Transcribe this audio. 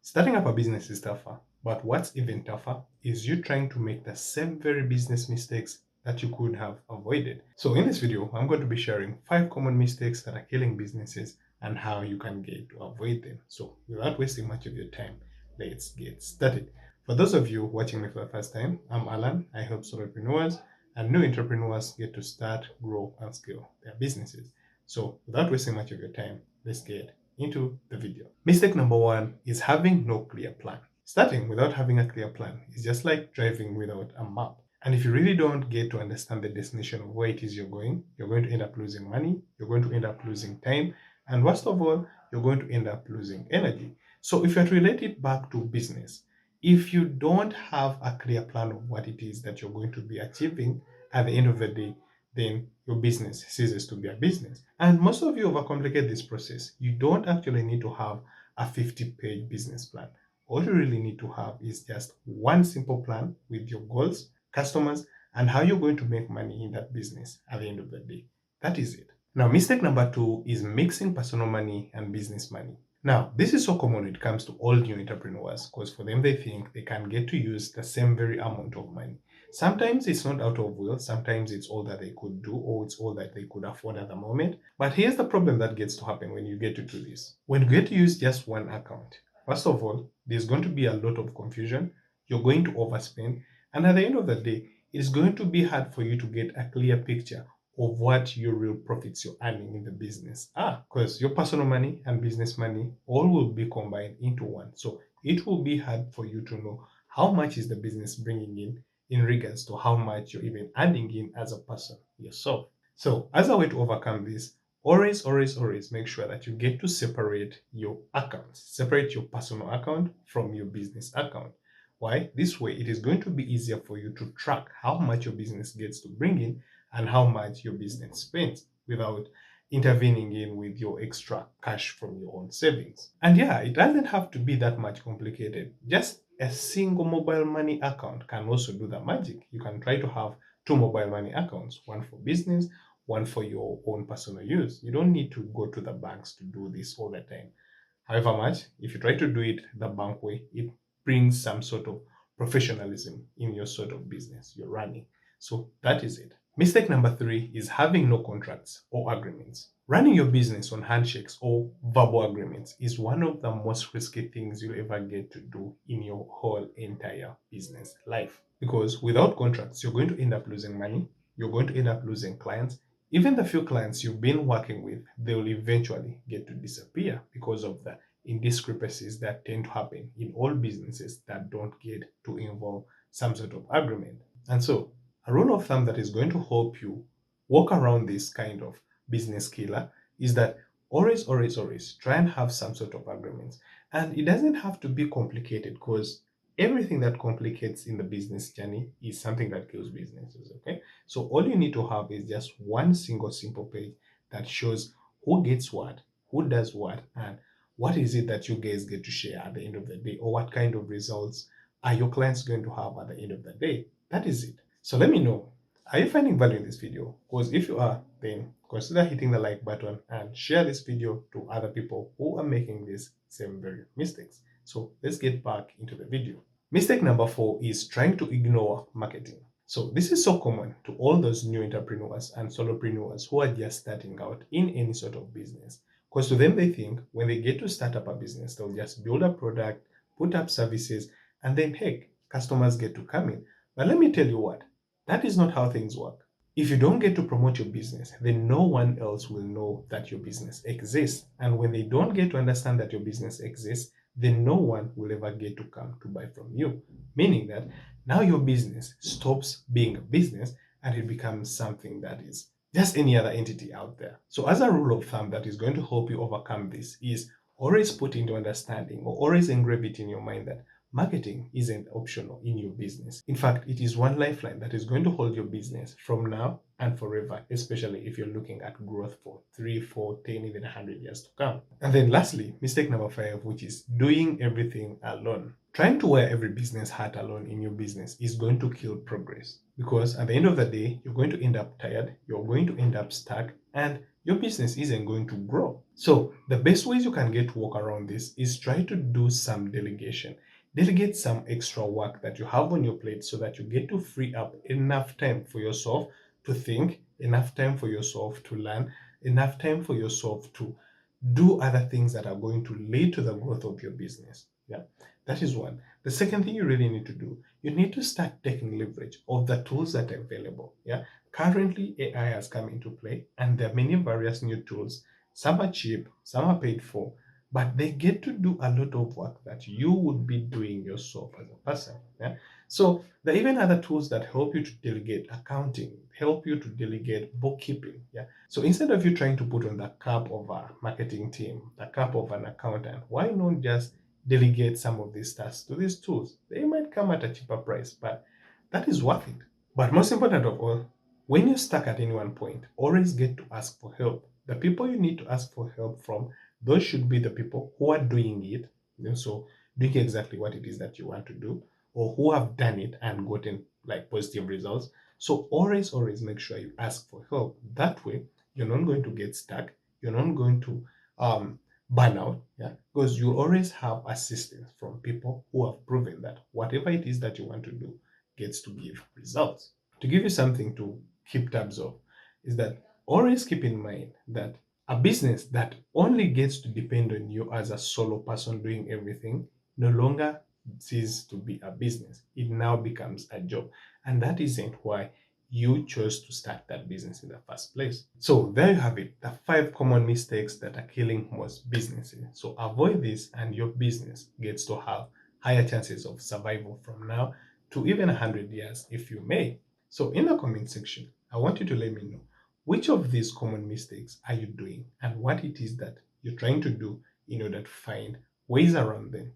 Starting up a business is tougher, but what's even tougher is you trying to make the same very business mistakes that you could have avoided. So in this video, I'm going to be sharing 5 common mistakes that are killing businesses and how you can get to avoid them. So without wasting much of your time, let's get started. For those of you watching me for the first time, I'm Alan. I help solopreneurs and new entrepreneurs get to start, grow, and scale their businesses. So without wasting much of your time, let's get into the video. Mistake number 1 is having no clear plan. Starting without having a clear plan is just like driving without a map. And if you really don't get to understand the destination of where it is you're going to end up losing money, you're going to end up losing time, and worst of all, you're going to end up losing energy. So if you are to relate it back to business, if you don't have a clear plan of what it is that you're going to be achieving at the end of the day, then your business ceases to be a business. And most of you overcomplicate this process. You don't actually need to have a 50-page business plan. All you really need to have is just one simple plan with your goals, customers, and how you're going to make money in that business at the end of the day. That is it. Now, mistake number 2 is mixing personal money and business money. Now, this is so common when it comes to all new entrepreneurs because for them, they think they can get to use the same very amount of money. Sometimes it's not out of will, sometimes it's all that they could do or it's all that they could afford at the moment. But here's the problem that gets to happen when you get to do this. When you get to use just one account, first of all, there's going to be a lot of confusion, you're going to overspend, and at the end of the day, it's going to be hard for you to get a clear picture of what your real profits you're earning in the business are, because your personal money and business money all will be combined into one. So it will be hard for you to know how much is the business bringing in regards to how much you're even adding in as a person yourself. So as a way to overcome this, always make sure that you get to separate your accounts, separate your personal account from your business account. Why? This way it is going to be easier for you to track how much your business gets to bring in and how much your business spends without intervening in with your extra cash from your own savings. And yeah, it doesn't have to be that much complicated. Just a single mobile money account can also do the magic. You can try to have 2 mobile money accounts, one for business, one for your own personal use. You don't need to go to the banks to do this all the time. However much, if you try to do it the bank way, it brings some sort of professionalism in your sort of business you're running. So that is it. Mistake number 3 is having no contracts or agreements. Running your business on handshakes or verbal agreements is one of the most risky things you'll ever get to do in your whole entire business life. Because without contracts, you're going to end up losing money, you're going to end up losing clients. Even the few clients you've been working with, they will eventually get to disappear because of the indiscrepancies that tend to happen in all businesses that don't get to involve some sort of agreement. And so a rule of thumb that is going to help you walk around this kind of business killer is that always try and have some sort of agreements. And it doesn't have to be complicated because everything that complicates in the business journey is something that kills businesses. Okay, so all you need to have is just one single simple page that shows who gets what, who does what, and what is it that you guys get to share at the end of the day, or what kind of results are your clients going to have at the end of the day. That is it. So let me know, are you finding value in this video? Because if you are, then consider hitting the like button and share this video to other people who are making these same very mistakes. So let's get back into the video. Mistake number 4 is trying to ignore marketing. So this is so common to all those new entrepreneurs and solopreneurs who are just starting out in any sort of business. Because to them, they think when they get to start up a business, they'll just build a product, put up services, and then heck, customers get to come in. But let me tell you what, that is not how things work. If you don't get to promote your business, then no one else will know that your business exists. And when they don't get to understand that your business exists, then no one will ever get to come to buy from you. Meaning that now your business stops being a business and it becomes something that is just any other entity out there. So as a rule of thumb that is going to help you overcome this is always put into understanding or always engrave it in your mind that marketing isn't optional in your business. In fact, it is one lifeline that is going to hold your business from now and forever, especially if you're looking at growth for 3, 4, 10, even 100 years to come. And then lastly, mistake number 5, which is doing everything alone. Trying to wear every business hat alone in your business is going to kill progress, because at the end of the day, you're going to end up tired, you're going to end up stuck, and your business isn't going to grow. So the best ways you can get to work around this is try to do some delegation. Delegate some extra work that you have on your plate so that you get to free up enough time for yourself to think, enough time for yourself to learn, enough time for yourself to do other things that are going to lead to the growth of your business. Yeah, that is one. The second thing you really need to do, you need to start taking leverage of the tools that are available. Yeah, currently AI has come into play, and there are many various new tools. Some are cheap, some are paid for, but they get to do a lot of work that you would be doing yourself as a person. Yeah, so there are even other tools that help you to delegate accounting, help you to delegate bookkeeping. Yeah. So instead of you trying to put on the cap of a marketing team, the cap of an accountant, why not just delegate some of these tasks to these tools? They might come at a cheaper price, but that is worth it. But most important of all, when you're stuck at any one point, always get to ask for help. The people you need to ask for help from, those should be the people who are doing it. So doing exactly what it is that you want to do, or who have done it and gotten like positive results. So always make sure you ask for help. That way, you're not going to get stuck. You're not going to burn out. Yeah, because you always have assistance from people who have proven that whatever it is that you want to do gets to give results. To give you something to keep tabs of, is that always keep in mind that a business that only gets to depend on you as a solo person doing everything no longer ceases to be a business. It now becomes a job. And that isn't why you chose to start that business in the first place. So there you have it, the 5 common mistakes that are killing most businesses. So avoid this and your business gets to have higher chances of survival from now to even 100 years if you may. So in the comment section, I want you to let me know which of these common mistakes are you doing and what it is that you're trying to do in order to find ways around them.